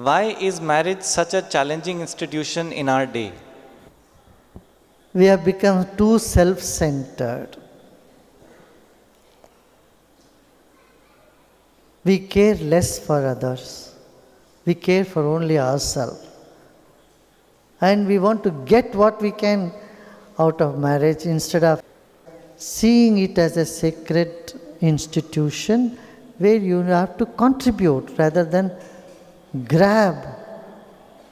Why is marriage such a challenging institution in our day? We have become too self-centered. We care less for others. We care for only ourselves. And we want to get what we can out of marriage instead of seeing it as a sacred institution where you have to contribute rather than grab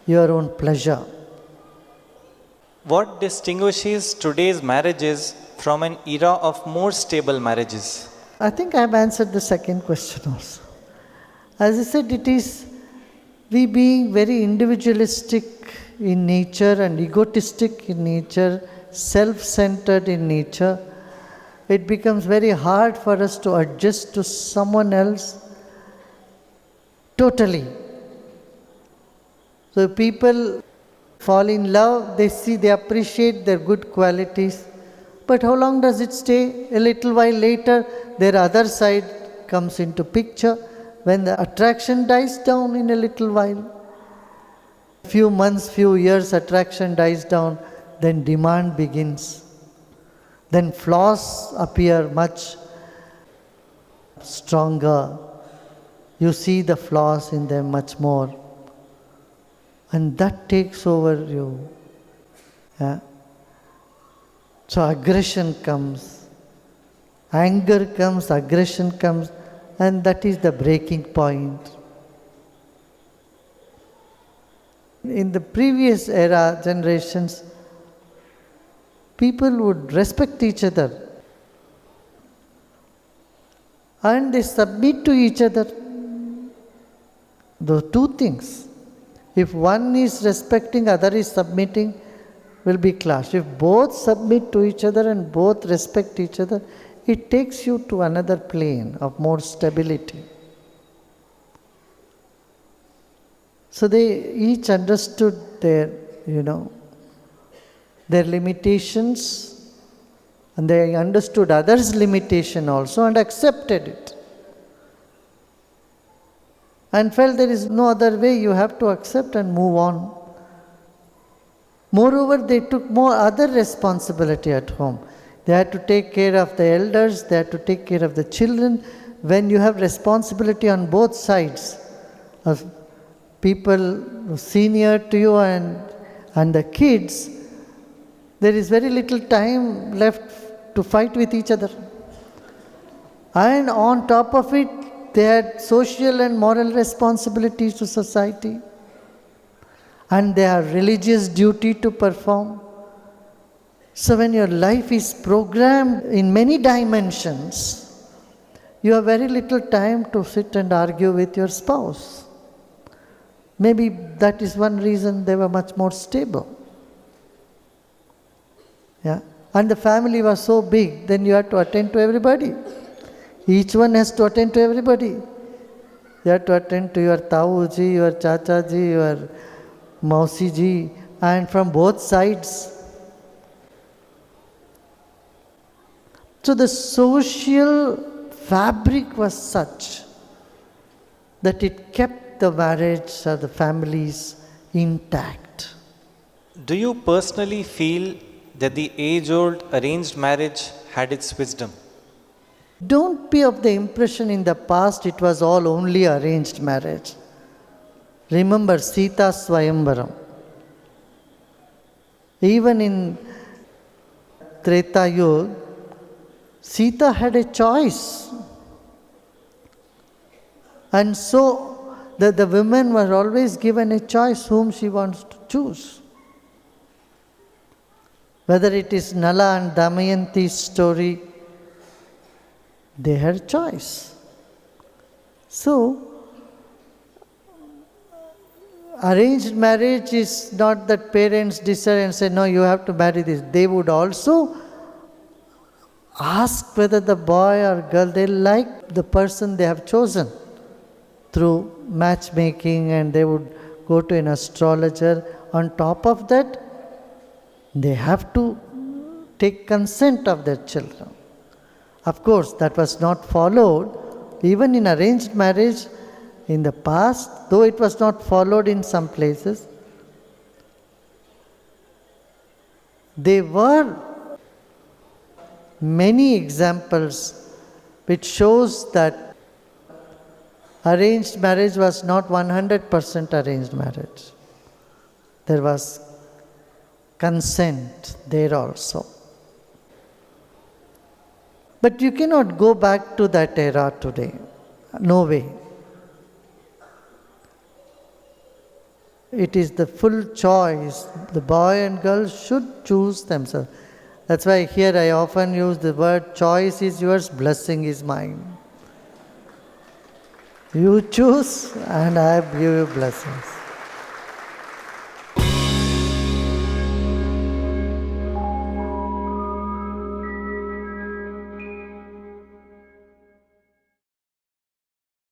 your own pleasure. What distinguishes today's marriages from an era of more stable marriages? I think I have answered the second question also. As I said, it is we being very individualistic in nature and egotistic in nature, self-centered in nature. It becomes very hard for us to adjust to someone else totally. So people fall in love, they appreciate their good qualities. But how long does it stay? A little while later, their other side comes into picture. When the attraction dies down in a little while, few months, few years, attraction dies down, then demand begins. Then flaws appear much stronger. You see the flaws in them much more. And that takes over you. Yeah. So aggression comes. Anger comes, aggression comes, and that is the breaking point. In the previous era, generations, people would respect each other. And they submit to each other. Those two things. If one is respecting, other is submitting, will be clash. If both submit to each other and both respect each other, it takes you to another plane of more stability. So they each understood their limitations, and they understood others' limitation also and accepted it. And felt there is no other way, you have to accept and move on. Moreover, they took more other responsibility at home. They had to take care of the elders, they had to take care of the children. When you have responsibility on both sides, of people senior to you and the kids, there is very little time left to fight with each other. And on top of it, they had social and moral responsibilities to society. And they have religious duty to perform. So when your life is programmed in many dimensions, you have very little time to sit and argue with your spouse. Maybe that is one reason they were much more stable. Yeah? And the family was so big, then you had to attend to everybody. Each one has to attend to everybody. You have to attend to your Tauji, your Chachaji, your Mausiji, and from both sides. So the social fabric was such that it kept the marriage or the families intact. Do you personally feel that the age-old arranged marriage had its wisdom? Don't be of the impression in the past it was all only arranged marriage. Remember Sita Swayamvaram. Even in Treta Yuga, Sita had a choice. And so the women were always given a choice whom she wants to choose. Whether it is Nala and Damayanti's story, they had choice. So, arranged marriage is not that parents decide and say, no, you have to marry this. They would also ask whether the boy or girl, they like the person they have chosen through matchmaking, and they would go to an astrologer. On top of that, they have to take consent of their children. Of course, that was not followed. Even in arranged marriage, In the past, though it was not followed in some places, there were many examples which shows that arranged marriage was not 100% arranged marriage. There was consent there also. But you cannot go back to that era today. No way. It is the full choice. The boy and girl should choose themselves. That's why here I often use the word choice is yours, blessing is mine. You choose and I give you blessings.